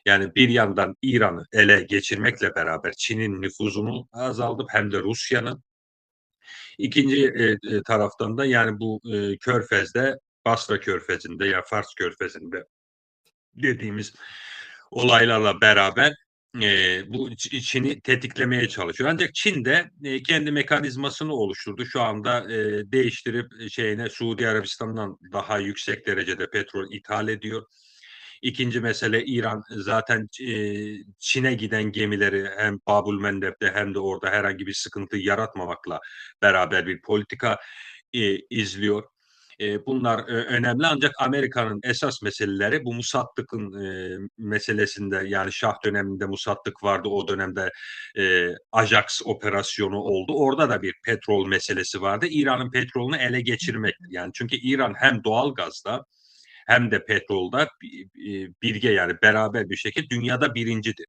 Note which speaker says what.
Speaker 1: Yani bir yandan İran'ı ele geçirmekle beraber Çin'in nüfuzunu azaltıp hem de Rusya'nın. İkinci, taraftan da yani bu, Körfez'de, Basra Körfezi'nde ya Fars Körfezi'nde dediğimiz olaylarla beraber, bu Çin'i tetiklemeye çalışıyor. Ancak Çin de, kendi mekanizmasını oluşturdu. Şu anda, değiştirip, şeyine Suudi Arabistan'dan daha yüksek derecede petrol ithal ediyor. İkinci mesele İran zaten Çin'e giden gemileri hem Babülmendeb'de hem de orada herhangi bir sıkıntı yaratmamakla beraber bir politika, izliyor. Bunlar önemli ancak Amerika'nın esas meseleleri bu Musaddık'ın, meselesinde, yani Şah döneminde Musaddık vardı. O dönemde, Ajax operasyonu oldu. Orada da bir petrol meselesi vardı. İran'ın petrolünü ele geçirmekti. Yani çünkü İran hem doğalgazda hem de petrolda bilge yani beraber bir şekilde dünyada birincidir.